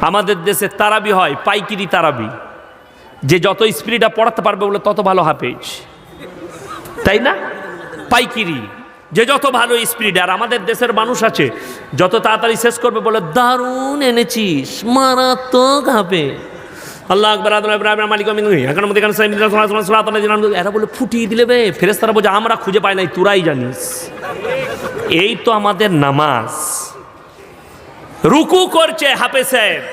আমাদের দেশে তারাবি হয় পাইকিরি তারাবি, যে যত স্পিডে পড়াতে পারবে বলে তত ভালো হাফেজ, তাই না? পাইকিরি, যে যত ভালো স্পিড। আর আমাদের দেশের মানুষ আছে যত তাড়াতাড়ি শেষ করবে বলে দারুণ এনেছিস, মারাত্মক হবে। আল্লাহ আকবার, মালিক, এরা বলে ফুটিয়ে দিলে বে ফেরেশতারা বলছে আমরা খুঁজে পাই নাই, তোরাই জানিস। এই তো আমাদের নামাজ। রুকু করছে হাফেজ সাহেব,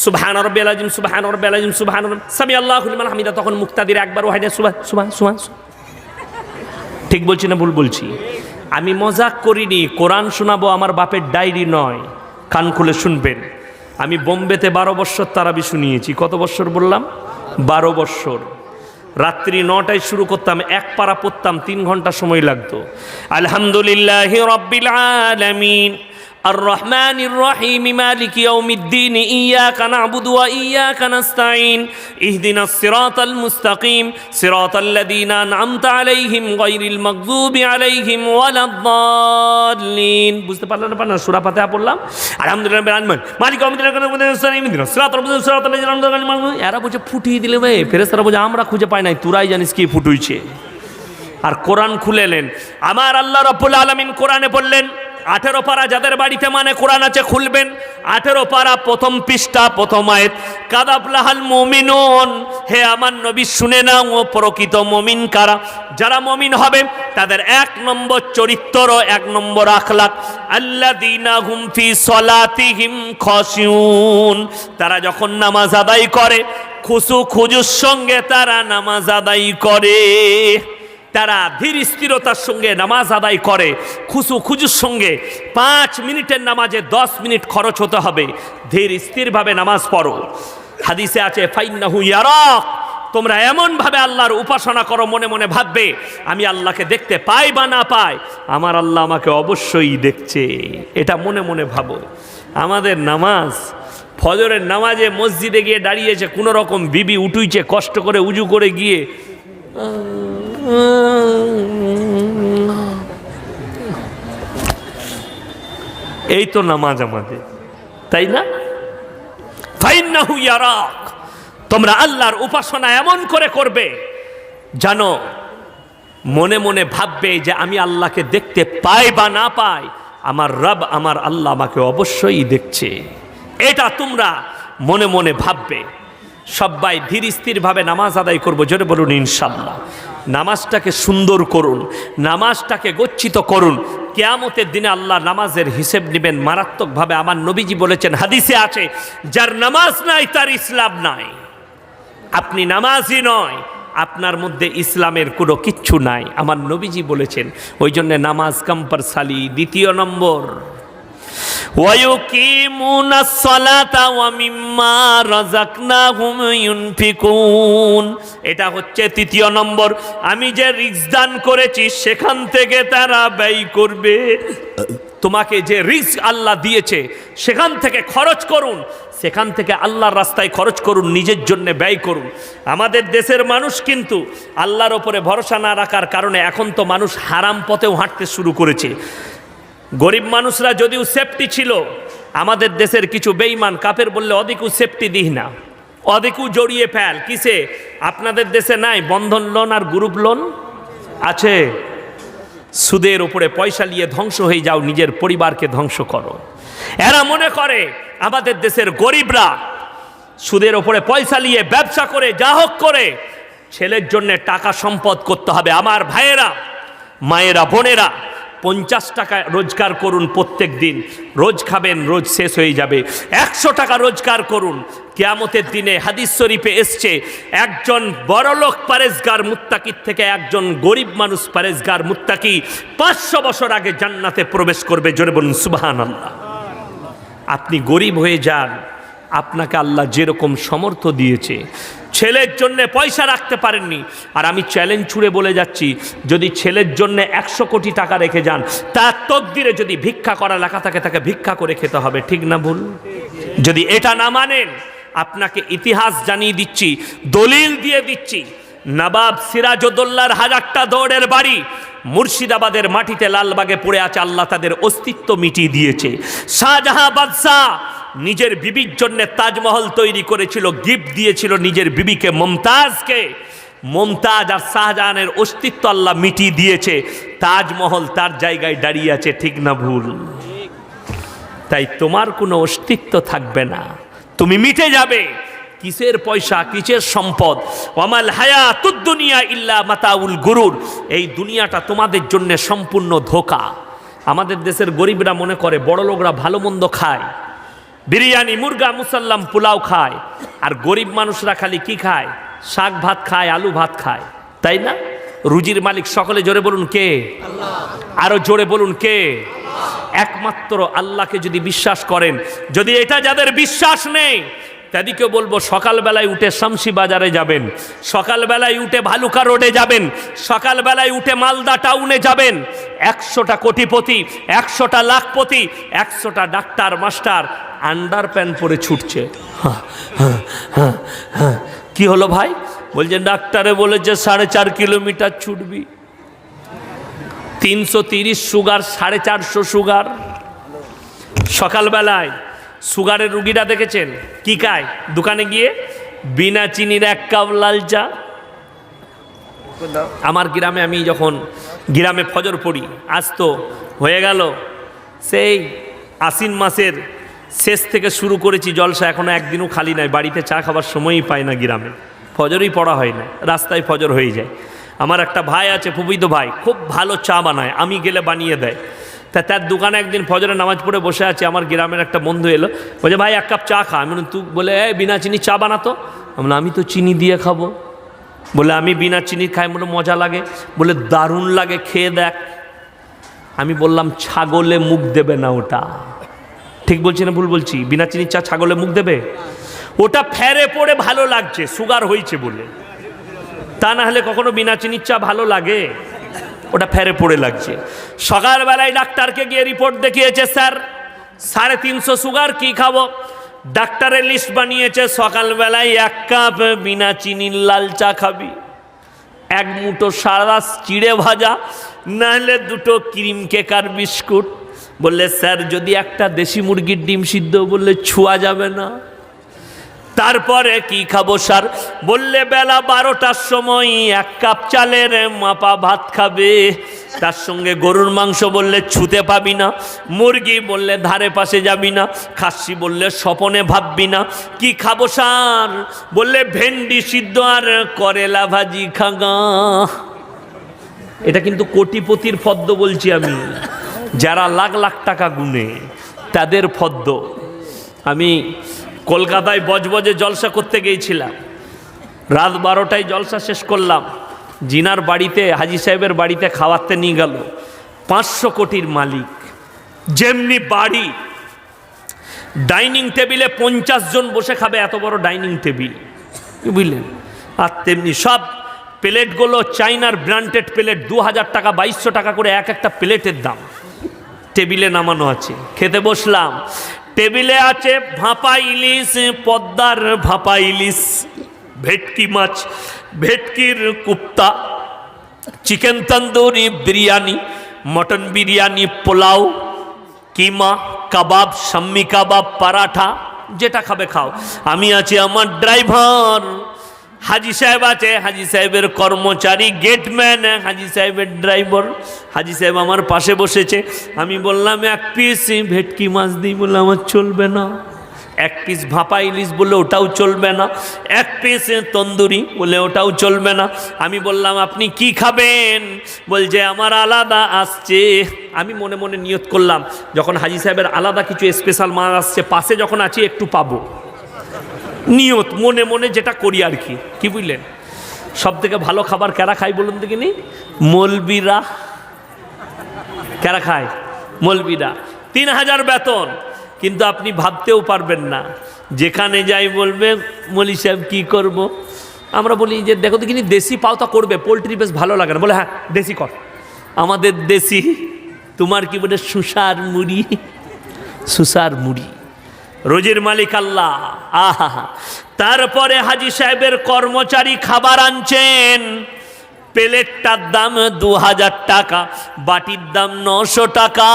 সুবহান রাব্বিয়াল আযীম, সুবহান রাব্বিয়াল আযীম, সুবহান সামি আল্লাহু লিমান হামিদা, তখন মুক্তাদির একবার হয় না সুবহান সুবহান সুবহান। ঠিক বলছি না ভুল বলছি? আমি মজাক করিনি, কোরআন শোনাবো, আমার বাপের ডায়েরি নয়, কান খুলে শুনবেন। আমি বোম্বেতে 12 বছর তারাবি শুনিয়েছি। কত বছর বললাম? 12 বছর। রাত্রি 9টায় শুরু করতাম, এক পারা পড়তাম, 3 ঘন্টা সময় লাগতো। আলহামদুলিল্লাহি রাব্বিল আলামিন الرحمن الرحيم مالك يوم الدين إياك نعبد وإياك نستعين اهدنا الصراط المستقيم صراط الذين أنعمت عليهم غير المغضوب عليهم ولا الضالين। বুঝতে পারলেন না? সূরা ফাতিহা পড়লাম, আলহামদুলিল্লাহ রাব্বিল আলামিন মালিক ইয়াউমিদ্দিন ইহদিনা সিরাতাল মুস্তাকিম সিরাতাল লাযিনা আন'আমতা আলাইহিম। এরা বলছে ফুটিয়ে দিলে ভাই, ফেরেশতারা বলছে আমরা খুঁজে পাই নাই, তোরাই জানিস কি ফুটুইছে। আর কোরআন খুলেলেন, আমার আল্লাহ রাব্বুল আলামিন কোরআনে বললেন 18 পারা, যাদের বাড়িতে মানে কোরআন আছে খুলবেন। 18 পারা প্রথম পৃষ্ঠা প্রথম আয়াত, কাদাবলাহাল মুমিনুন, হে আমার নবী শুনে নাও, ও প্রকৃত মুমিন কারা? যারা মুমিন হবে তাদের 1 নম্বর চরিত্র, 1 নম্বর আখলাক, আল্লাযীনা হুম ফি সলাতিহিম খাশিউন, তারা যখন নামাজ আদায় করে খুশু খুজুর সঙ্গে তারা নামাজ আদায় করে। তারা ধীর স্থিরতার সঙ্গে নামাজ আদায় করে, খুশু খুজুর সঙ্গে। 5 মিনিটের নামাজে 10 মিনিট খরচ হতে হবে। ধীর স্থিরভাবে নামাজ পড়ো। হাদিসে আছে ফাইন্নাহু ইয়ারাক, তোমরা এমনভাবে আল্লাহর উপাসনা করো, মনে মনে ভাববে আমি আল্লাহকে দেখতে পাই বা না পাই, আমার আল্লাহ আমাকে অবশ্যই দেখছে, এটা মনে মনে ভাবো। আমাদের নামাজ, ফজরের নামাজে মসজিদে গিয়ে দাঁড়িয়েছে, কোনো রকম বিবি উঠুইছে কষ্ট করে উজু করে গিয়ে, এই তো নামাজ আমাদের, তাই না? ফাইন্নাহু ইয়ারাক, তোমরা আল্লাহর উপাসনা এমন করে করবে জানো মনে মনে ভাববে যে আমি আল্লাহকে দেখতে পাই বা না পাই, আমার রব, আমার আল্লাহ আমাকে অবশ্যই দেখছে। এটা তোমরা মনে মনে ভাববে। সবাই ধীর স্থিরভাবে নামাজ আদায় করবো, জোরে বলুন ইনশাআল্লাহ। নামাজটাকে সুন্দর করুন, নামাজটাকে গচ্ছিত করুন। কিয়ামতের দিনে আল্লাহ নামাজের হিসেব নেবেন মারাত্মকভাবে। আমার নবীজি বলেছেন, হাদিসে আছে, যার নামাজ নাই তার ইসলাম নাই। আপনি নামাজি নয়, আপনার মধ্যে ইসলামের কোনো কিচ্ছু নাই, আমার নবীজি বলেছেন। ওই জন্য নামাজ কম্পালসারি। 2 নম্বর, ওয়ায়ুকিমুনাস সালাতা ওয়া মিম্মা রাযাকনাহুম ইউনফিকুন, এটা হচ্ছে 3 নম্বর। আমি যে রিজক দান করেছি সেখান থেকে তারা ব্যয় করবে। তোমাকে যে রিজক আল্লাহ দিয়েছে সেখান থেকে খরচ করুন, সেখান থেকে আল্লাহর রাস্তায় খরচ করুন, নিজের জন্য ব্যয় করুন। আমাদের দেশের মানুষ কিন্তু আল্লাহর ওপরে ভরসা না রাখার কারণে এখন তো মানুষ হারাম পথেও হাঁটতে শুরু করেছে। গরিব মানুষরা যদিও সেফটি ছিল, আমাদের দেশের কিছু বেঈমান কাফের বললে অধিকু সেফটি দিই না, অধিকু জড়িয়ে ফেল। কিসে? আপনাদের দেশে নাই বন্ধন লোন আর গ্রুপ লোন আছে? সুদের উপরে পয়সা নিয়ে ধ্বংস হয়ে যাও, নিজের পরিবারকে ধ্বংস করো। এরা মনে করে আমাদের দেশের গরিবরা সুদের উপরে পয়সা নিয়ে ব্যবসা করে যা হোক করে ছেলের জন্য টাকা সম্পদ করতে হবে। আমার ভাইয়েরা, মায়েরা, বোনেরা, 50 টাকা রোজগার করুন প্রত্যেক দিন, রোজ খাবেন, রোজ শেষ হয়ে যাবে। 100 টাকা রোজগার করুন, কিয়ামতের দিনে হাদিস শরীফে এসছে, একজন বড়লোক পরেজগার মুত্তাকির থেকে একজন গরিব মানুষ পরেজগার মুত্তাকি 500 বছর আগে জান্নাতে প্রবেশ করবে। জোরে বলুন সুবহানাল্লাহ। আপনি গরিব হয়ে যান, আপনাকে আল্লাহ যেরকম সামর্থ্য দিয়েছে, ছেলের জন্য পয়সা রাখতে পারেননি, আর আমি চ্যালেঞ্জ ছুড়ে বলে যাচ্ছি, যদি ছেলের জন্য 100 কোটি টাকা রেখে যান, তার তকদিরে যদি ভিক্ষা করা লেখা থাকে তাকে ভিক্ষা করে খেতে হবে, ঠিক না ভুল? যদি এটা না মানেন, আপনাকে ইতিহাস জানিয়ে দিচ্ছি, দলিল দিয়ে দিচ্ছি, নবাব সিরাজউদ্দৌলার 1000টা দৌড়ের বাড়ি মুর্শিদাবাদের মাটিতে লালবাগে পড়ে আছে, আল্লাহ তাদের অস্তিত্ব মিটিয়ে দিয়েছে। শাহজাহাঁ বাদশাহ নিজের বিবির জন্য তাজমহল তৈরি করেছিল, গিফট দিয়েছিল নিজের বিবিকে মুমতাজকে। মুমতাজ আর শাহজাহানের অস্তিত্ব আল্লাহ মিটিয়ে দিয়েছে, তাজমহল তার জায়গায় দাঁড়িয়ে আছে, ঠিক না ভুল? তাই তোমার কোনো অস্তিত্ব থাকবে না, তুমি মিটে যাবে। কিসের পয়সা, কিসের সম্পদ? ওয়ামাল হায়াতুদ দুনিয়া ইল্লা মাতাউল গুরুর। এই দুনিয়াটা তোমাদের জন্য সম্পূর্ণ ধোঁকা। আমাদের দেশের গরিবরা মনে করে বড় লোকরা ভালো মন্দ খায়, বিরিয়ানি, মুরগা, মুসাল্লাম, পোলাও খায়, আর গরিব মানুষরা খালি কি খায়? শাক ভাত খায়, আলু ভাত খায়, তাই না? রুজির মালিক সকলে জোরে বলুন কে? আল্লাহ। আরো জোরে বলুন কে? একমাত্র আল্লাহকে যদি বিশ্বাস করেন, যদি এটা যাদের বিশ্বাস নেই তাদেরকে বলবো সকালবেলায় উঠে শামসি বাজারে যাবেন, সকালবেলায় উঠে ভালুকা রোডে যাবেন, সকালবেলায় উঠে মালদা টাউনে যাবেন। 100টা কোটিপতি, 100টা লাখপতি, 100টা ডাক্তার মাস্টার আন্ডার প্যান্ট পরে ছুটছে। কি হলো ভাই? বলছে ডাক্তারে বলেছে 4.5 কিলোমিটার ছুটবি। 330 sugar, 450 sugar. সকালবেলায় সুগারের রুগীরা দেখেছেন কি খায়? দোকানে গিয়ে বিনা চিনির 1 কাপ লাল চা। আমার গ্রামে, আমি যখন গ্রামে ফজর পড়ি, আজ তো হয়ে গেল সেই আশ্বিন মাসের শেষ থেকে শুরু করেছি জলসা, এখনো একদিনও খালি নাই। বাড়িতে চা খাবার সময়ই পায় না, গ্রামে ফজরই পড়া হয় না, রাস্তায় ফজর হয়ে যায়। আমার একটা ভাই আছে, ফুফিতো ভাই, খুব ভালো চা বানায়, আমি গেলে বানিয়ে দেয়। তা তার দোকানে একদিন ফজরে নামাজ পড়ে বসে আছে, আমার গ্রামের একটা বন্ধু এলো, বলছে ভাই 1 কাপ চা খা। আমি বলি তুই? বলে বিনা চিনি চা বানাতো। আমি তো চিনি দিয়ে খাবো। বলে আমি বিনা চিনি খাই। বলে মজা লাগে? বলে দারুণ লাগে, খেয়ে দেখ। আমি বললাম ছাগলে মুখ দেবে না ওটা। ঠিক বলছি না ভুল বলছি? বিনা চিনির চা ছাগলে মুখ দেবে? ওটা ফেরে পড়ে ভালো লাগছে, সুগার হয়েছে বলে। তা না হলে কখনো বিনা চিনির চা ভালো লাগে? ওটা ফেরে পড়ে লাগছে। সকালবেলায় ডাক্তারকে গিয়ে রিপোর্ট দেখিয়েছে, স্যার 350 সুগার, কি খাবো? ডাক্তারের লিস্ট বানিয়েছে, সকালবেলায় 1 কাপ বিনা চিনির লাল চা খাবি, 1 মুঠো সাদা চিড়ে ভাজা, নাহলে 2টো ক্রিম কেক আর বিস্কুট। বললে স্যার যদি একটা দেশি মুরগির ডিম সিদ্ধ, বললে ছোঁয়া যাবে না। তারপরে কি খাবো স্যার? বললে বেলা 12টার সময় 1 কাপ চালের মাপা ভাত খাবে, তার সঙ্গে গরুর মাংস বললে ছুতে পাবি না, মুরগি বললে ধারে পাশে যাবি না, খাসি বললে স্বপনে ভাববি না। কি খাবো স্যার? বললে ভেন্ডি সিদ্ধ আর করেলা ভাজি খাগা। এটা কিন্তু কোটিপতির ফদ্দ বলছি আমি, যারা লাখ লাখ টাকা গুনে তাদের ফদ্দ। আমি কলকাতায় বজবজে জলসা করতে গিয়েছিলাম, রাত 12টায় জলসা শেষ করলাম। জিনার বাড়িতে, হাজি সাহেবের বাড়িতে খাওয়াতে নিয়ে গেল 500 কোটির মালিক। যেমনি বাড়ি, ডাইনিং টেবিলে 50 জন বসে খাবে, এত বড় ডাইনিং টেবিল, বুঝলেন? আর তেমনি সব প্লেটগুলো চাইনার ব্র্যান্ডেড প্লেট, 2000 টাকা 2200 টাকা করে একটা প্লেটের দাম। টেবিলে নামানো আছে, খেতে বসলাম। টেবিলে আছে ভাপা ইলিশ, পদ্মার ভাপা ইলিশ, ভেটকি মাছ, ভেটকির কুপ্তা, চিকেন তন্দুরি, বিরিয়ানি, মটন বিরিয়ানি, পোলাও, কিমা, কাবাব, শাম্মি কাবাব, পরাঠা, যেটা খাবে খাও। আমি আছি, আমার ড্রাইভার হাজি সাহেব আছে, হাজি সাহেবের কর্মচারী, গেটম্যান, হাজি সাহেবের ড্রাইভার। হাজি সাহেব আমার পাশে বসেছে। আমি বললাম 1 পিস ভেটকি মাছ দিই, বললে আমার চলবে না। 1 পিস ভাপা ইলিশ, বললে ওটাও চলবে না। 1 পিস তন্দুরি, বলে ওটাও চলবে না। আমি বললাম আপনি কি খাবেন? বলছে আমার আলাদা আসছে। আমি মনে মনে নিয়ত করলাম, যখন হাজি সাহেবের আলাদা কিছু স্পেশাল মাছ আসছে, পাশে যখন আছি একটু পাবো। নিয়ত মনে মনে যেটা করি আর কি, কি বুঝলেন? সব থেকে ভালো খাবার কারা খায় বলুন দেখিনি? মৌলবীরা। কারা খায়? মৌলবীরা। 3000 বেতন, কিন্তু আপনি ভাবতেও পারবেন না, যেখানে যাই বলবে মৌলী সাহেব কী করব? আমরা বলি যে দেখো দেখিনি দেশি পাওতা করবে, পোলট্রি বেশ ভালো লাগে না। বলে হ্যাঁ দেশি কর, আমাদের দেশি। তোমার কি বলে? সুসার মুড়ি, সুসার মুড়ি। রোজের মালিক আল্লাহ। আহা, তারপরে হাজি সাহেবের কর্মচারী খাবার আনছেন, প্লেটটার দাম 2000 টাকা, বাটির দাম 900 টাকা।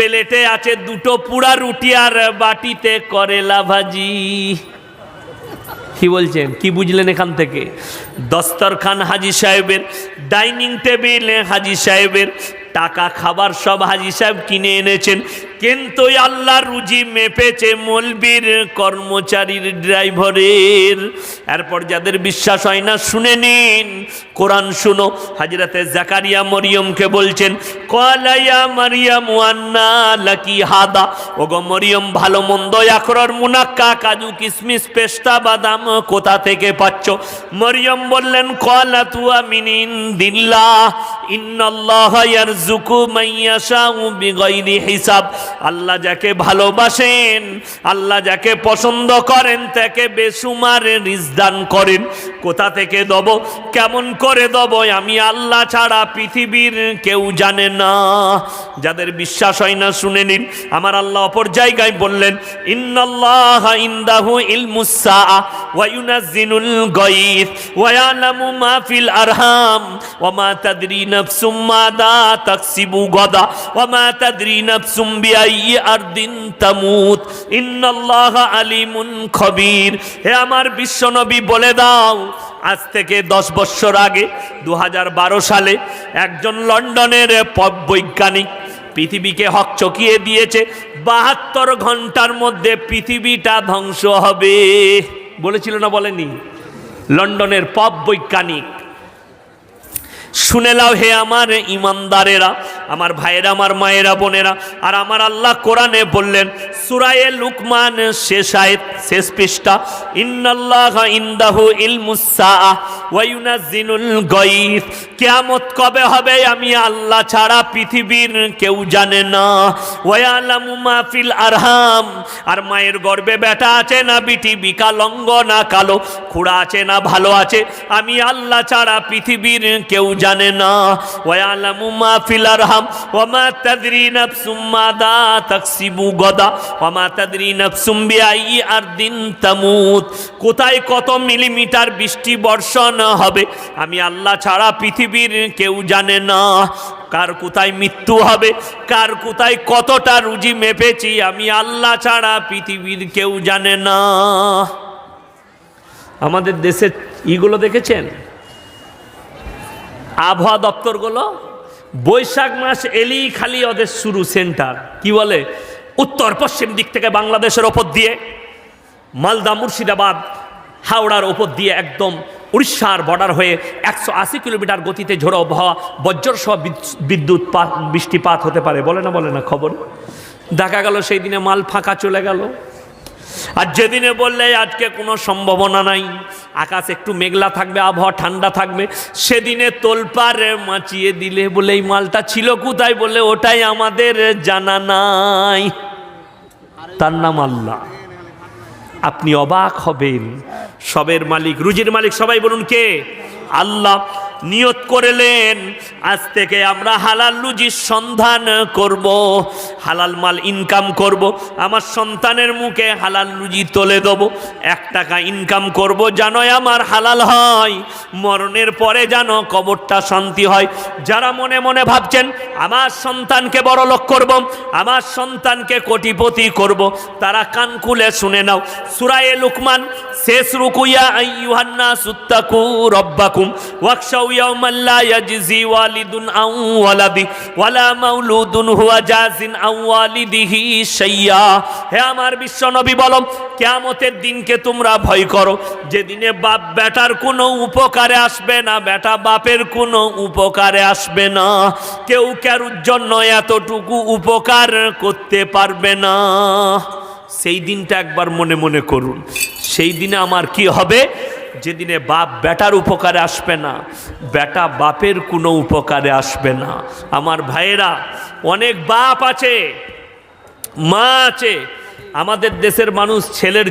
প্লেটে আছে দুটো পুরা রুটি আর বাটিতে করেলা ভাজি। কি বলছেন, কি বুঝলেন এখান থেকে? দস্তরখান হাজী সাহেবের, ডাইনিং টেবিল হাজী সাহেবের, টাকা খাবার সব হাজী সাহেব কিনে এনেছেন, কিন্তু আল্লাহ রুজি মেপেছে মলবির, কর্মচারীর, ড্রাইভারের। এরপর যাদের বিশ্বাস হয় না শুনে নিন, কোরআন শুনো। হযরতে জাকারিয়া মরিয়মকে বলছেন, ক্বালা ইয়া মারইয়াম আন্না লাকি হাদা, ওগো মরিয়ম ভালো মন্দ আখরর মুনাক্কা কাজু কিশমিশ পেস্তা বাদাম কোথা থেকে পাচ্ছ? মরিয়ম বললেন, ক্বালা তুয়া মিন ইনদিল্লাহ ইন্নাল্লাহা ইয়ারযুকু মান ইয়াশাউ বিগাইরি হিসাব। আল্লাহ যাকে ভালোবাসেন, আল্লাহ যাকে পছন্দ করেন তাকে বেসুমার রিজক দান করেন। কোথা থেকে দেব, কেমন করে দেব, আমি আল্লাহ ছাড়া পৃথিবীর কেউ জানে না। যাদের বিশ্বাস হয় না শুনে নিন, আমার আল্লাহ অপর জায়গায় বললেন, ইন্নাল্লাহা ইনদাহু ইলমুস সাআ ওয়া ইউনাজ্জিলুল গায়থ ওয়া ইয়ালামু মা ফিল আরহাম ওয়া মা তাদরি নাফসুম মাযা তাকসিবু গাদা ওয়া মা তাদরি নাফসুম বিআইয়ি আরদিন তামুত ইন্নাল্লাহা আলিমুন খবীর। হে আমার বিশ্বনবী বলে দাও, আজ থেকে 10 বছর আগে 2012 সালে একজন লন্ডনের বৈজ্ঞানিক পৃথিবীকে হকচকিয়ে দিয়েছে, 72 ঘন্টার মধ্যে পৃথিবীটা ধ্বংস হবে বলেছিল না, বলেনি? লন্ডনের পপ বৈজ্ঞানিক। শুনে নাও হে আমার ইমানদারেরা, আমার ভাইয়েরা, আমার মায়েরা, বোনেরা। আর আমার আল্লাহ কোরআনে বললেন, সূরা লুকমান শেষ আয়াত, শেষ পৃষ্ঠা, ইন্নাল্লাহা ইনদাহু ইলমুস সাআ ওয়া ইউনাজ্জিলুল গায়থ। কিয়ামত কবে হবে আমি আল্লাহ ছাড়া পৃথিবীর কেউ জানে না। ওয়া ইয়ালামু মা ফিল আরহাম, আর মায়ের গর্ভে বেটা আছে না বিটি, বিকলাঙ্গ না কালো, খুড়া আছে না ভালো আছে, আমি আল্লাহ ছাড়া পৃথিবীর কেউ জানে না। ওয়া ইয়ালামু মা ফিল আরহাম ওয়া মা তাদরি নাফসুম মাযা তাকসিবু গাদা ওয়া মা তাদরি নাফসুম বিআইয়ি আরদিন তামুত। কোথায় কত মিলিমিটার বৃষ্টি বর্ষণ হবে আমি আল্লাহ ছাড়া পৃথিবীর কেউ জানে না। কার কোথায় মৃত্যু হবে, কার কোথায় কতটা রুজি মেপেছি আমি আল্লাহ ছাড়া পৃথিবীর কেউ জানে না। আমাদের দেশের ইগুলো দেখেছেন, আবহাওয়া দপ্তরগুলো বৈশাখ মাস এলেই খালি ওদের শুরু সেন্টার, কি বলে, উত্তর পশ্চিম দিক থেকে বাংলাদেশের ওপর দিয়ে মালদা, মুর্শিদাবাদ, হাওড়ার ওপর দিয়ে একদম উড়িষ্যার বর্ডার হয়ে 180 কিলোমিটার গতিতে ঝোড়ো আবহাওয়া, বজ্রসহ বিদ্যুৎ বৃষ্টিপাত হতে পারে, বলে না খবর? দেখা গেল সেই দিনে মাল ফাঁকা চলে গেল। আর যেদিনে বললে আজকে কোনো সম্ভাবনা নাই, আকাশ একটু মেঘলা থাকবে, আবহাওয়া ঠান্ডা থাকবে, সেদিনে তোলপাড় মাচিয়ে দিলে বলে এই মালটা ছিল কোথায়, বলে ওটাই আমাদের জানা নাই। তার নাম আল্লাহ। আপনি অবাক হবেন, সবের মালিক, রুজির মালিক সবাই বলুন কে? আল্লাহ। নিয়ত করলেন আজ থেকে আমরা হালাল রুজির সন্ধান করব, হালাল মাল ইনকাম করব, আমার সন্তানের মুখে হালাল রুজি তুলে দেবো, 1 টাকা ইনকাম করব যেন আমার হালাল হয়, মরণের পরে যেন কবরটা শান্তি হয়। যারা মনে মনে ভাবছেন আমার সন্তানকে বড়লোক করব, আমার সন্তানকে কোটিপতি করব, তারা কান খুলে শুনে নাও, সূরা লুকমান শেষ রুকু, ইয়া আইয়ুহান নাসু তাকু রাব্বাকুম ওয়াখশাউ ইয়াওমান লা ইয়াজজি ওয়ালিদুন আন ওয়ালাদি ওয়ালা মাউলুদুন হুয়া জাযিন আন ওয়ালিদিহি শাইয়্যা। হে আমার বিশ্বনবী বলো, কিয়ামতের দিনকে তোমরা ভয় করো, যেদিনে বাপ বেটার কোনো উপকারে আসবে না, বেটা বাপের কোনো উপকারে আসবে না, কেউ কারুর জন্য এতটুকু উপকার করতে পারবে না। সেই দিনটা একবার মনে মনে করুন, সেই দিনে আমার কি হবে, যেদিনে বাপ বেটার উপকারে আসবে না, বেটা বাপের কোনো উপকারে আসবে না। আমার ভাইয়েরা, অনেক বাপ আছে, মা আছে, আমাদের দেশের মানুষ ছেলের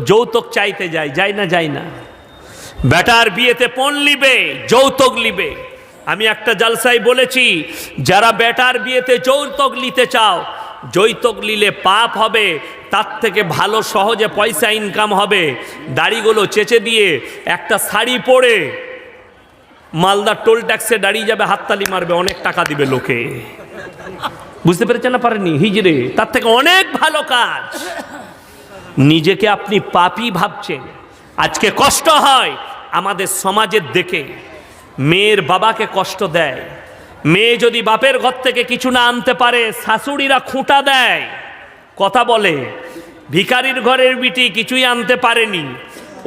যৌতুক চাইতে যায় না, বেটার বিয়েতে পণ লিবে, যৌতুক লিবে। আমি একটা জালসায় বলেছি, যারা বেটার বিয়েতে যৌতুক নিতে চাও, যৌতুক নিলে পাপ হবে, তার থেকে ভালো সহজে পয়সা ইনকাম হবে, দাড়িগুলো চেঁচে দিয়ে একটা শাড়ি পরে মালদা টোল ট্যাক্সে দাঁড়িয়ে যাবে, হাততালি মারবে, অনেক টাকা দিবে লোকে। বুঝতে পেরেছেন না পারেননি? হিজড়ে তার থেকে অনেক ভালো কাজ। নিজেকে আপনি পাপী ভাবছেন। আজকে কষ্ট হয় আমাদের সমাজের দেখে, মেয়ের বাবাকে কষ্ট দেয়। মেয়ে যদি বাপের ঘর থেকে কিছু না আনতে পারে, শাশুড়িরা খুঁটা দেয়, কথা বলে ভিখারির ঘরের বিটি কিছুই আনতে পারেনি।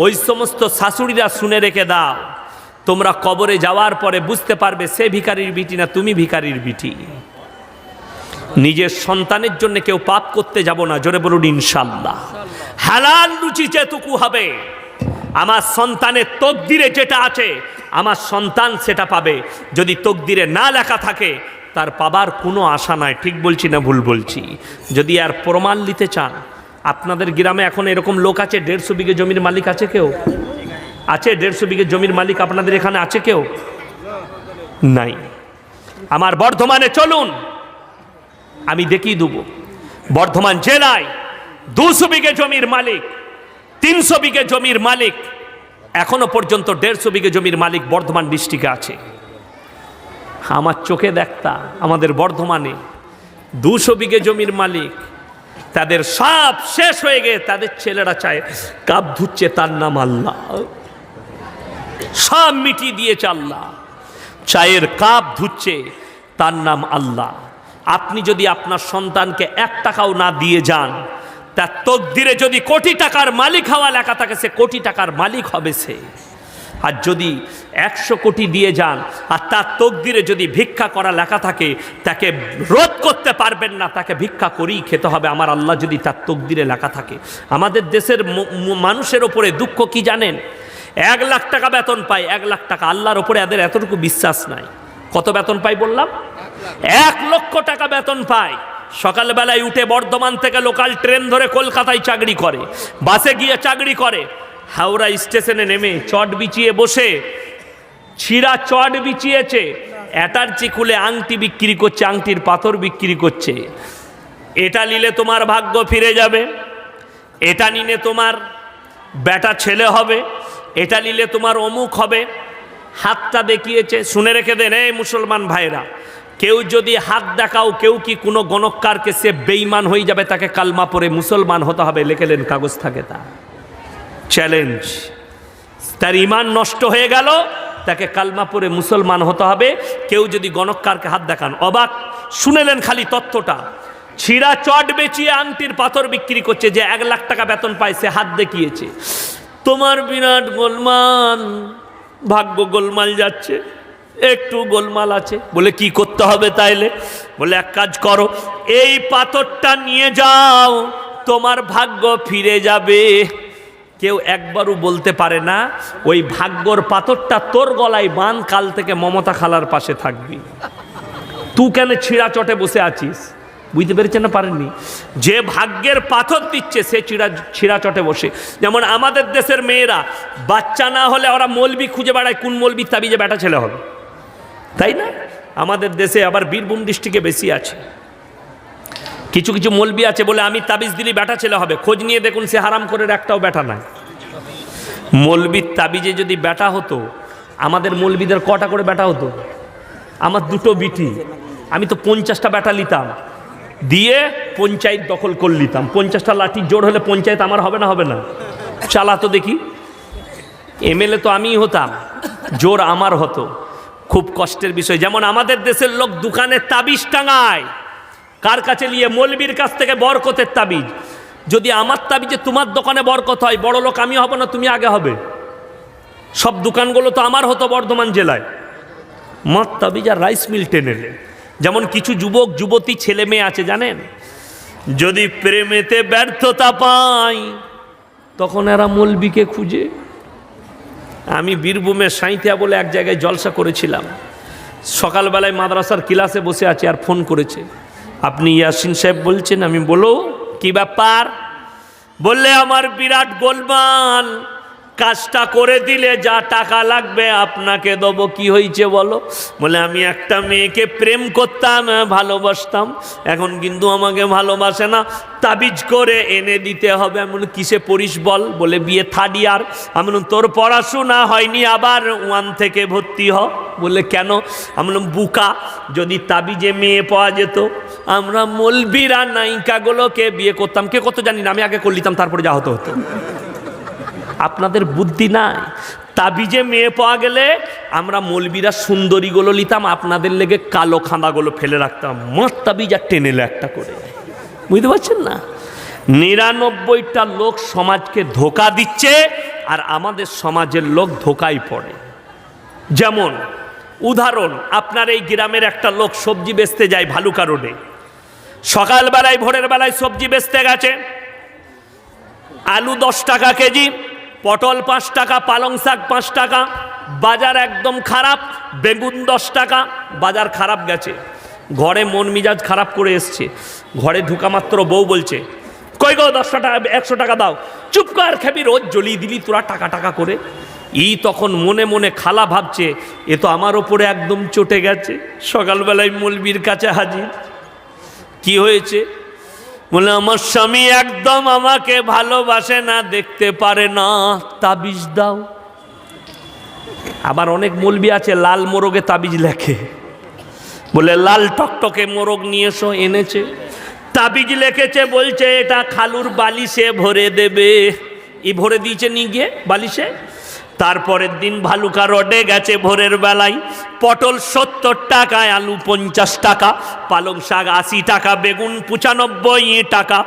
ওই সমস্ত শাশুড়িরা শুনে রেখে দাও, তোমরা কবরে যাওয়ার পরে বুঝতে পারবে সে ভিখারির বিটি না তুমি ভিখারির বিটি। নিজের সন্তানের জন্য কেউ পাপ করতে যাব না, জোরে বলুন ইনশাআল্লাহ। হালাল রুচি যেটুকু হবে, আমার সন্তানের তকদিরে যেটা আছে আমার সন্তান সেটা পাবে। যদি তকদিরে না লেখা থাকে তার পাবার কোনো আশা নাই। ঠিক বলছি না ভুল বলছি? যদি আর প্রমাণ নিতে চান, আপনাদের গ্রামে এখন এরকম লোক আছে 150 বিঘে জমির মালিক আছে কেউ? আছে 150 বিঘে জমির মালিক আপনাদের এখানে আছে কেউ? নাই। আমার বর্ধমানে চলুন, আমি দেখিয়ে দেবো। বর্ধমান জেলায় 200 বিঘে জমির মালিক, 300 বিঘে জমির মালিক, এখনো পর্যন্ত 150 বিঘে জমির মালিক বর্ধমান ডিস্ট্রিক্টে আছে। আমার চোখে দেখতা আমাদের বর্ধমানে 200 বিঘে জমির মালিক, তাদের সব শেষ হয়ে গিয়ে তাদের ছেলেরা চায় কাপ ধুচ্ছে, তার নাম আল্লাহ। সব মিটিয়ে দিয়েছে আল্লাহ, চায়ের কাপ ধুচ্ছে, তার নাম আল্লাহ। আপনি যদি আপনার সন্তানকে 1 টাকাও না দিয়ে যান, তার তকদিরে যদি কোটি টাকার মালিক হওয়া লেখা থাকে, সে কোটি টাকার মালিক হবে সে। আর যদি 100 কোটি দিয়ে যান আর তার তকদিরে যদি ভিক্ষা করা লেখা থাকে, তাকে রোধ করতে পারবেন না, তাকে ভিক্ষা করেই খেতে হবে আমার আল্লাহ যদি তার তকদিরে লেখা থাকে। আমাদের দেশের মানুষের ওপরে দুঃখ কি জানেন? 1 লাখ টাকা বেতন পায়, 1 লাখ টাকা। আল্লাহর ওপরে এদের এতটুকু বিশ্বাস নাই। কত বেতন পাই বললাম? 1 লক্ষ টাকা বেতন পায়। সকালবেলায় উঠে বর্ধমান থেকে লোকাল ট্রেন ধরে কলকাতায় চাকরি করে, বাসে গিয়ে চাকরি করে, হাওড়া স্টেশনে নেমে চট বিছিয়ে বসে, ছিঁড়া চট বিছিয়েছে, অ্যাটার্চি খুলে আংটি বিক্রি করছে, আংটির পাথর বিক্রি করছে। এটা নিলে তোমার ভাগ্য ফিরে যাবে, এটা নিলে তোমার বেটা ছেলে হবে, এটা নিলে তোমার অমুক হবে। হাতটা দেখিয়েছে। শুনে রেখে দেন এই মুসলমান ভাইরা, কেউ যদি হাত দেখাও, কেউ কি কোনো গণককারকে, সে বেঈমান হয়ে যাবে, তাকে কালমা পড়ে মুসলমান হতে হবে। লিখেলেন, কাগজ থাকে তা চ্যালেঞ্জ। তার ইমান নষ্ট হয়ে গেল, তাকে কালমা পড়ে মুসলমান হতে হবে। কেউ যদি গণককারকে হাত দেখান, অবাক। শুনেলেন খালি তথ্যটা, ছিঁড়া চট বেচিয়ে আংটির পাথর বিক্রি করছে, যে 1 লাখ টাকা বেতন পায়, সে হাত দেখিয়েছে। তোমার বিরাট গোলমাল, ভাগ্য গোলমাল যাচ্ছে, একটু গোলমাল আছে। বলে কি করতে হবে তাইলে? বলে এক কাজ করো, এই পাথরটা নিয়ে যাও, তোমার ভাগ্য ফিরে যাবে। কেউ একবারও বলতে পারে না ওই ভাগ্যর পাথরটা তোর গলায় বাঁধ, কাল থেকে মমতা খালার পাশে থাকবি। তুই কেন ছিঁড়া চটে বসে আছিস? বুঝতে পেরেছেন না পারেননি? যে ভাগ্যের পাথর দিচ্ছে সে ছিঁড়া চটে বসে। যেমন আমাদের দেশের মেয়েরা বাচ্চা না হলে ওরা মৌলবি খুঁজে বেড়ায়, কোন মৌলবি তাবিজে বেটা ছেলে হবে, তাই না? আমাদের দেশে আবার বীরভূম ডিস্ট্রিক্টে বেশি আছে। কিছু কিছু মৌলবি আছে বলে আমি তাবিজ দিলে বেটা ছেলে হবে। খোঁজ নিয়ে দেখুন সে হারাম করে একটাও বেটা নাই। মৌলবির তাবিজে যদি বেটা হতো, আমাদের মৌলবিদের কটা করে বেটা হতো? আমার 2টো বিটি, আমি তো 50টা বেটা নিতাম, দিয়ে পঞ্চায়েত দখল করে নিতাম। 50টা লাঠি জোর হলে পঞ্চায়েত আমার হবে না? হবে না? চালাতো দেখি। এমএলএ তো আমিই হতাম, জোর আমার হতো। খুব কষ্টের বিষয়। যেমন আমাদের দেশের লোক দোকানে তাবিজ টাঙায়, কার কাছে নিয়ে? মৌলবীর কাছ থেকে বরকতের তাবিজ। যদি আমার তাবিজে তোমার দোকানে বরকত হয়, বড় লোক আমি হব না তুমি আগে হবে? সব দোকানগুলো তো আমার হতো বর্ধমান জেলায়। মার তাবিজ আর রাইস মিল টেনে। যেমন কিছু যুবক যুবতী ছেলে মেয়ে আছে জানেন, যদি প্রেমেতে ব্যর্থতা পায় তখন এরা মৌলবীকে খুঁজে। আমি বীরভূমের সাঁইথিয়া বলে এক জায়গায় জলসা করেছিলাম। সকালবেলায় মাদ্রাসার ক্লাসে বসে আছে, আর ফোন করেছে, আপনি ইয়াসিন সাহেব বলছেন? আমি বলো কি ব্যাপার? বললে আমার বিরাট গোলমাল, কাজটা করে দিলে যা টাকা লাগবে আপনাকে দেবো। কি হয়েছে বলো? বলে আমি একটা মেয়েকে প্রেম করতাম, ভালোবাসতাম, এখন কিন্তু আমাকে ভালোবাসে না, তাবিজ করে এনে দিতে হবে। আমি বলি কিসে পড়িস বল? বলে বিয়ে 3rd ইয়ার। আমি বললাম তোর পড়াশোনা হয়নি, আবার 1 থেকে ভর্তি হ। বলে কেন? আমি বললাম বুকা, যদি তাবিজে মেয়ে পাওয়া যেত আমরা মলবিরা নায়িকাগুলোকে বিয়ে করতাম। কে কত জানি না, আমি আগে করে নিতাম, তারপরে যা হতো হতো। আপনাদের বুদ্ধি নাই। তাবিজে মেয়ে পাওয়া গেলে আমরা মলবিরা সুন্দরীগুলো নিতাম, আপনাদের লেগে কালো খাঁদাগুলো ফেলে রাখতাম, মার তাবিজ আর টেনেলে একটা করে। বুঝতে পারছেন না? 99টা লোক সমাজকে ধোঁকা দিচ্ছে, আর আমাদের সমাজের লোক ধোঁকায় পড়ে। যেমন উদাহরণ, আপনার এই গ্রামের একটা লোক সবজি বেচতে যায় ভালুকা রোডে। সকালবেলায় ভোরের বেলায় সবজি বেচতে গেছে। আলু 10 টাকা কেজি, পটল 5 টাকা, পালং শাক 5 টাকা। বাজার একদম খারাপ, বেগুন 10 টাকা। বাজার খারাপ গেছে, ঘরে মন মিজাজ খারাপ করে এসছে। ঘরে ঢুকা মাত্র বউ বলছে, কই গো 10 টাকা 100 টাকা দাও। চুপ কর, খেবি রোজ জ্বলিয়ে দিলি তোরা টাকা টাকা করে। ই তখন মনে মনে খালা ভাবছে, এ তো আমার ওপরে একদম চটে গেছে। সকালবেলায় মৌলবীর কাছে হাজির। কি হয়েছে? বলে, আমার স্বামী একদম আমাকে ভালোবাসে না, দেখতে পারে না, তাবিজ দাও। আবার অনেক মৌলবী আছে লাল মোরগে তাবিজ লেখে, বলে লাল টকটকে মোরগ নিয়ে এসো, এনেছে, তাবিজ লিখেছে, বলছে এটা খালুর বালিশে ভরে দেবে। ই ভরে দিয়েছে নিয়ে গিয়ে বালিশে। তারপরের দিন ভালুকা রোডে গেছে ভোরের বেলায়, পটল 70 টাকায়, আলু 50 টাকা, পালং শাক 80 টাকা, বেগুন 95 টাকা,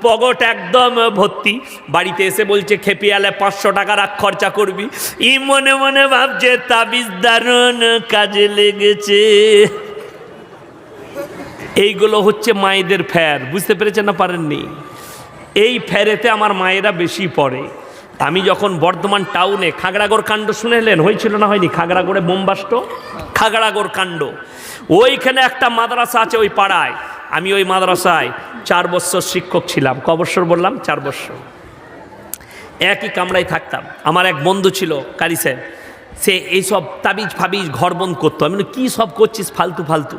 পগট একদম ভর্তি। বাড়িতে এসে বলছে, খেপিয়ালে 500 টাকা রাখ, খরচা করবি। ই মনে মনে ভাবছে তাবিজ দারুণ কাজে লেগেছে। এইগুলো হচ্ছে মায়েদের ফ্যার। বুঝতে পেরেছেন না পারেননি? এই ফ্যারেতে আমার মায়েরা বেশি পড়ে। আমি যখন বর্ধমান টাউনে খাগড়াগড় কাণ্ড শুনেলেন, হয়েছিল না হয়নি? খাগড়াগড়ে বোমবাস্ট, খাগড়াগড় কাণ্ড। ওইখানে একটা মাদ্রাসা আছে ওই পাড়ায়। আমি ওই মাদ্রাসায় 4 বছর শিক্ষক ছিলাম। ক বছর বললাম? 4 বছর। একই কামরায় থাকতাম। আমার এক বন্ধু ছিল কারি সাহেব, সে এইসব তাবিজ ফাবিজ ঘর বন্ধ করতো। আমি বলি, কী সব করছিস ফালতু ফালতু?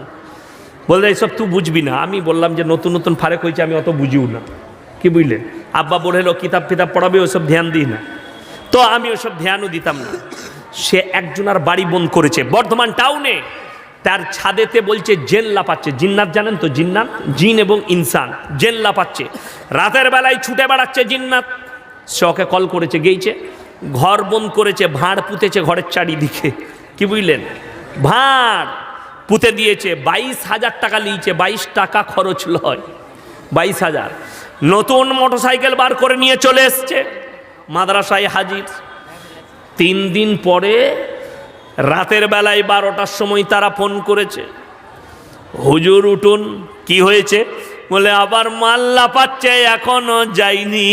বললে, এইসব তুই বুঝবি না। আমি বললাম যে নতুন নতুন ফারেক হয়েছে, আমি অত বুঝিও না। কি বুঝলেন? আব্বা বলেলো কিতাব ফিতাব পড়াবে, ওসব ধ্যান দিই না। তো আমি ওসব ধ্যানও দিতাম না। সে একজনের বাড়ি বন্ধ করেছে বর্ধমান টাউনে। তার ছাদেতে বলছে জেন লাপাচ্ছে। জিন্নাত জানেন তো? জিন্নাত, জিন এবং ইনসান, জেন লাপাচ্ছে। রাতের বেলায় ছুটে বেড়াচ্ছে জিন্নাত। সে ওকে কল করেছে, গেইছে, ঘর বন্ধ করেছে, ভাঁড় পুঁতেছে ঘরের চারিদিকে। কি বুঝলেন? ভাঁড় পুঁতে দিয়েছে। 22,000 টাকা নিয়েছে। 22 টাকা খরচ লয়, 22,000। নতুন মোটরসাইকেল বার করে নিয়ে চলে এসছে, মাদ্রাসায় হাজির। 3 দিন পরে রাতের বেলায় 12টার সময় তারা ফোন করেছে, হুজুর উঠুন। কি হয়েছে? বলে, আবার মাল লাপাচ্ছে, এখনো যায়নি।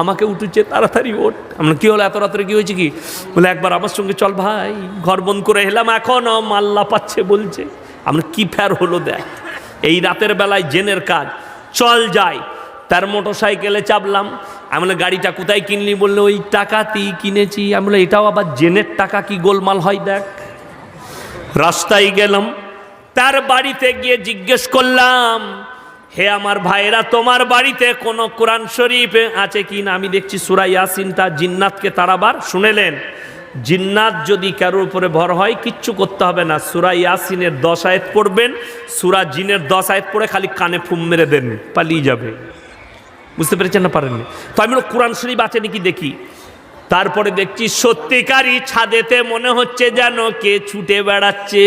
আমাকে উঠেছে, তাড়াতাড়ি ওঠ। আমরা, কি হলো এত রাত্রে, কি হয়েছে? কি? বলে, একবার আমার সঙ্গে চল ভাই, ঘর বন্ধ করে এলাম, এখনো মাল লাপাচ্ছে বলছে। আমরা, কি ফের হলো দেখ, এই রাতের বেলায় জেনের কাজ, চল যাই। তার মোটর সাইকেলে চাপলাম। আমি বলে, গাড়িটা কোথায় কিনলি? বললো, ওই টাকাতেই কিনেছি। আমি বলে, এটাও আবার জেনের টাকা, কি গোলমাল হয় দেখ। রাস্তায় গেলাম, তার বাড়িতে গিয়ে জিজ্ঞেস করলাম, হে আমার ভাইরা, তোমার বাড়িতে কোনো কোরআন শরীফ আছে কি না? আমি দেখছি সূরা ইয়াসিনটা জিন্নাতকে তাড়াবার। শুনেলেন, জিন্নাত যদি কারোর উপরে ভর হয় কিচ্ছু করতে হবে না, সূরা ইয়াসিনের 10 আয়াত পড়বেন, সূরা জিনের 10 আয়াত পড়ে খালি কানে ফুম মেরে দেন, পালিয়ে যাবে। বুঝতে পেরেছেন না পারেননি? তো আমি কোরআন শরীফ আছে নাকি দেখি। তারপরে দেখছি সত্যিকারই ছাদেতে মনে হচ্ছে যেন কে ছুটে বেড়াচ্ছে।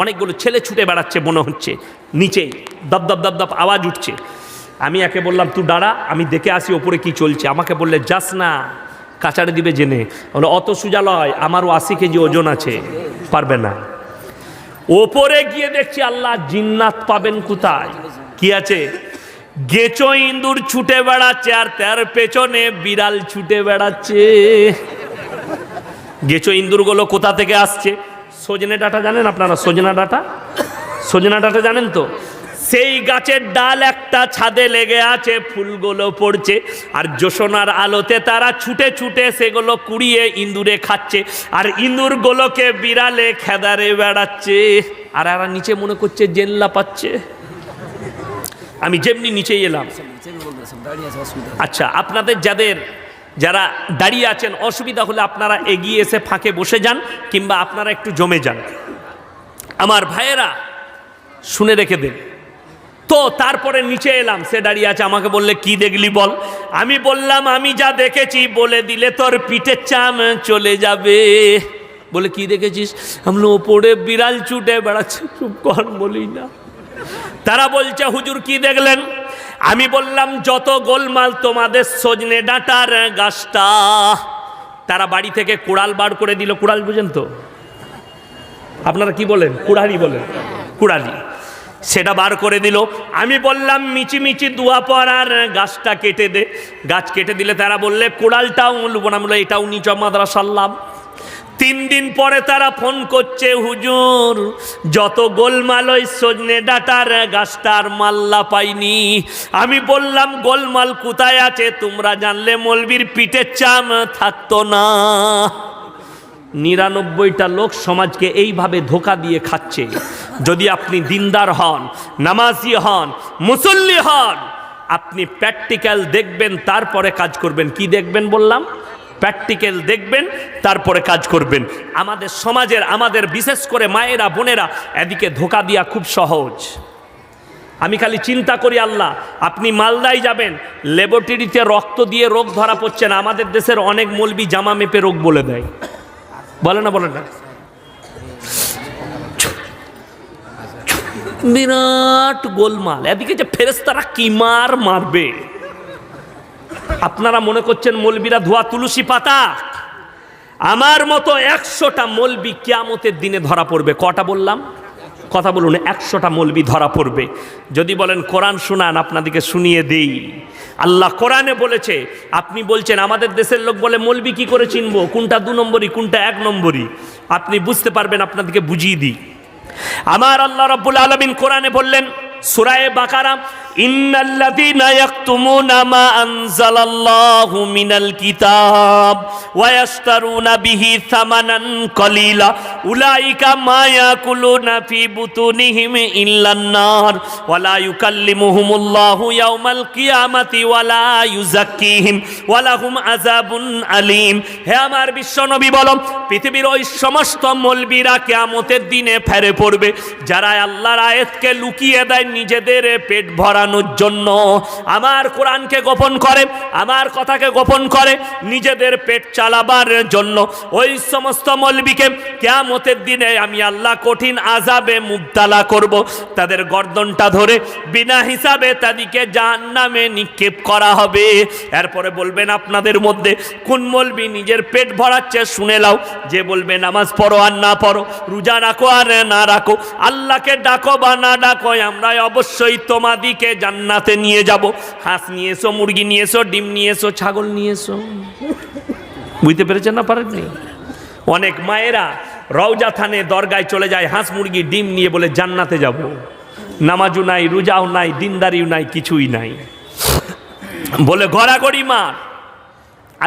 অনেকগুলো ছেলে ছুটে বেড়াচ্ছে মনে হচ্ছে, নিচেই দপ দপ দপ দপ আওয়াজ উঠছে। আমি একে বললাম, তুই দাঁড়া, আমি দেখে আসি ওপরে কি চলছে। আমাকে বললে, যাস না, কাচাড়ে দিবে জেনে। বলে, অত সোজা লয়, আমারও 80 কেজি ওজন আছে, পারবে না। ওপরে গিয়ে দেখছি, আল্লাহ, জিন্নাত পাবেন কোথায়? কি আছে? গেচো ইঁদুর ছুটে বেড়াচ্ছে, আর তার পেছনে বিড়াল ছুটে বেড়াচ্ছে। গেচো ইঁদুরগুলো কোথা থেকে আসছে? সজনে ডাঁটা জানেন আপনারা? সজনা ডাঁটা, সজনা ডাঁটা জানেন তো? সেই গাছের ডাল একটা ছাদে লেগে আছে, ফুলগুলো পড়ছে, আর জোসনার আলোতে তারা ছুটে ছুটে সেগুলো কুড়িয়ে ইঁদুরে খাচ্ছে, আর ইঁদুরগুলোকে বিড়ালে খেদারে বেড়াচ্ছে। আর এরা নিচে মনে করছে জেনলা পাচ্ছে। আমি যেমনি নিচে এলাম, আচ্ছা, আপনাদের যারা দাঁড়িয়ে আছেন, অসুবিধা হলে আপনারা এগিয়ে এসে ফাঁকে বসে যান, কিংবা আপনারা একটু জমে যান। আমার ভাইয়েরা শুনে রেখে দেন, তো তারপরে নিচে এলাম, সে দাঁড়িয়ে আছে, আমাকে বললে কি দেখলি বল। আমি বললাম আমি যা দেখেছি বলে দিলে তোর পিঠের চাম চলে যাবে। বলে কি দেখেছিস? আমরা ওপরে বিড়াল ছুটে বেড়াচ্ছে। চুপ কর, বলি না। তারা বলছে হুজুর কি দেখলেন? আমি বললাম যত গোলমাল তোমাদের সজনে ডাঁটার গাছটা। তারা বাড়ি থেকে কুড়াল বার করে দিল। কুড়াল বুঝেন তো আপনারা? কি বলেন? কুড়ালি বলেন, কুড়ালি। সেটা বার করে দিল। আমি বললাম মিচিমিচি দুয়া পড়ার গাছটা কেটে দে। গাছ কেটে দিলে তারা বললে কুড়ালটাও নেব না। বলে এটাও নিচ মাদ্রাসাল্লাম। 3 দিন পরে তারা ফোন করছে, হুজুর যত গোলমাল ওই সজনে ডাঁটার গাছটার মাল্লা পাইনি। আমি বললাম গোলমাল কোথায় আছে তোমরা জানলে মৌলবীর পিঠের চাম থাকতো না। 99টা লোক সমাজকে এইভাবে ধোকা দিয়ে খাচ্ছে। যদি আপনি দিনদার হন, নামাজি হন, মুসল্লি হন, আপনি প্র্যাকটিক্যাল দেখবেন তারপরে কাজ করবেন। কি দেখবেন বললাম? প্র্যাকটিক্যাল দেখবেন তারপরে কাজ করবেন। আমাদের সমাজের, আমাদের বিশেষ করে মায়েরা বোনেরা এদিকে ধোকা দিয়া খুব সহজ। আমি খালি চিন্তা করি আল্লাহ, আপনি মালদায় যাবেন, ল্যাবরেটরিতে রক্ত দিয়ে রোগ ধরা পড়ছে না। আমাদের দেশের অনেক মৌলবি জামা মেপে রোগ বলে দেয়। বলে না, বলে না? বিরাট গোলমাল। এদিকে যে ফেরেশতারা কি মারবে। আপনারা মনে করছেন মৌলবীরা ধোয়া তুলসী পাতা? আমার মতো 100টা মৌলবি কিয়ামতের দিনে ধরা পড়বে। কটা বললাম? কথা বলুন। 100টা মৌলবি ধরা পড়বে। যদি বলেন কোরআন শোনান, আপনাদেরকে শুনিয়ে দেই। আল্লাহ কোরআনে বলেছে। আপনি বলছেন আমাদের দেশের লোক বলে মৌলবি কি করে চিনবো, কোনটা 2 নম্বরই কোনটা 1 নম্বরই? আপনি বুঝতে পারবেন, আপনাদেরকে বুঝিয়ে দিই। আমার আল্লাহ রাব্বুল আলামিন কোরআনে বললেন সূরা বাকারা, ইন্নাল্লাযীনা ইয়াকতুমুনা মা আনজালাল্লাহু মিনাল কিতাব ওয়া ইয়াশতারুনা বিহি সামানান কলিলা উলাইকা মা ইয়াকুলুনা ফি বুতুনিহিম ইল্লান নার ওয়া লা ইউকাল্লিমুহুমুল্লাহু ইয়াওমাল কিয়ামাতি ওয়া লা ইউযাক্কিহিম ওয়া লাহুম আযাবুন আলীম। হে আমার বিশ্বনবী বলো, পৃথিবীর ওই সমস্ত মৌলবীরা কিয়ামতের দিনে ফেরে পড়বে যারা আল্লাহর আয়াতকে লুকিয়ে দেয় নিজেদের পেট ভরানোর জন্য। আমার কোরআনকে গোপন করে, আমার কথাকে গোপন করে নিজেদের পেট চালাবার জন্য। ওই সমস্ত মৌলবীকে কিয়ামতের দিনে আমি আল্লাহ কঠিন আযাবে মুবতালা করব। তাদের গর্দনটা ধরে বিনা হিসাবে তাদেরকে জাহান্নামে নিক্ষেপ করা হবে। এরপরে বলবেন আপনাদের মধ্যে কোন মৌলবী নিজের পেট ভরাচ্ছে শুনে লাও। যে বলবে নামাজ পড়ো আর না পড়ো, রোজা রাখো আর না রাখো, আল্লাহকে ডাকো বা না ডাকো, আমরা অবশ্যই তোমাদিকে জান্নাতে নিয়ে যাব। হাঁস নিয়ে এসো, মুরগি নিয়ে এসো, ডিম নিয়ে এসো, ছাগল নিয়ে এসো। বুঝতে পেরেছেন না পারেননি? অনেক মায়েরা রওজা থানে দরগায় চলে যায় হাঁস মুরগি ডিম নিয়ে, বলে জান্নাতে যাব। নামাজও নাই, রোজাও নাই, দিনদারিও নাই, কিছুই নাই, বলে গড়াগড়ি মার।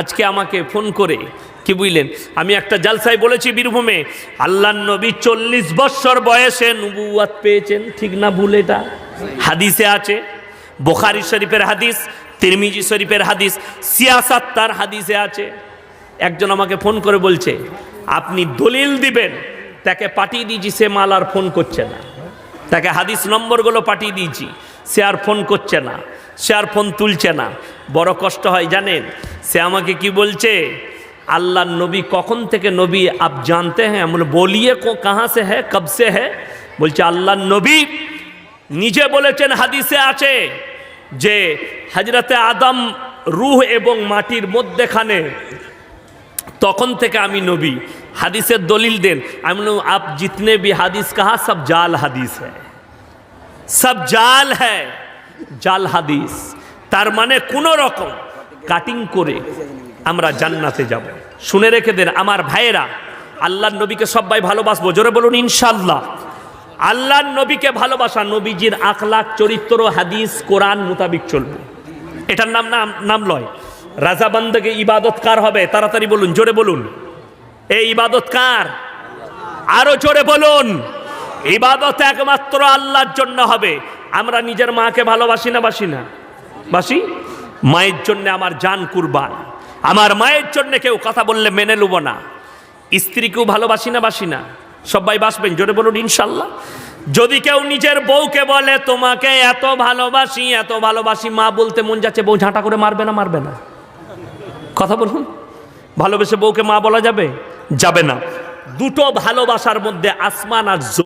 আজকে আমাকে ফোন করে কি বুঝলেন, আমি একটা জালসায় বলেছি বীরভূমে, আল্লাহর নবী 40 বছর বয়সে নবুয়ত পেয়েছেন। ঠিক না ভুল? এটা হাদিসে আছে, বুখারী শরীফের হাদিস, তিরমিজি শরীফের হাদিস, সিয়াসাত তার হাদিসে আছে। একজন আমাকে ফোন করে বলছে আপনি দলিল দিবেন, তাকে পাঠিয়ে দিয়েছি, সে মাল আর ফোন করছে না। তাকে হাদিস নম্বরগুলো পাঠিয়ে দিয়েছি, সে আর ফোন করছে না, সে আর ফোন তুলছে না। বড় কষ্ট হয় জানেন। সে আমাকে কি বলছে, আল্লাহ নবী কখন থেকে নবী আপ জানতে হ্যাঁ? বলে বলিয়ে কাহা সে হ্যাঁ, কব সে হ্যাঁ? বলছে আল্লাহ নবী নিজে বলেছেন, হাদিসে আছে যে হযরতে আদম রূহ এবং মাটির মধ্যখানে, তখন থেকে আমি নবী। হাদিসের দলিল দেন। আমি বললাম আপ জিতনে ভি হাদিস কাহা সব জাল হাদিস হ্যায়, সব জাল হ্যায়, জাল হাদিস। তার মানে কোন রকম কাটিং করে আমরা জান্নাতে যাব। শুনে রেখে দেন আমার ভাইয়েরা, আল্লাহর নবীকে সবাই ভালোবাসবো, জোরে বলুন ইনশাআল্লাহ। আল্লাহর নবীকে ভালোবাসা, নবীজির আখলাক, চরিত্র, হাদিস, কোরআন মোতাবিক চলবে। এটার নাম লয়। রাজা বান্দাকে ইবাদত কার হবে? তাড়াতাড়ি বলুন, জোরে বলুন। এই ইবাদত কার? আরো জোরে বলুন। ইবাদত একমাত্র আল্লাহর জন্য হবে। আমরা নিজের মাকে ভালোবাসি না বাসি না? বাসি। মায়ের জন্য আমার জান কুরবান। আমার মায়ের জন্য কেউ কথা বললে মেনে নেব না। স্ত্রীকেও ভালোবাসি না বাসি না? সবাই বাসবেন, জোরে বলুন ইনশাল্লাহ। যদি কেউ নিজের বউকে বলে তোমাকে এত ভালোবাসি, মা বলতে মন যাচ্ছে, বউ ঝাঁটা করে মারবে না? মারবে না? কথা বলুন, ভালোবেসে বউকে মা বলা যাবে? যাবে না। দুটো ভালোবাসার মধ্যে আসমান আর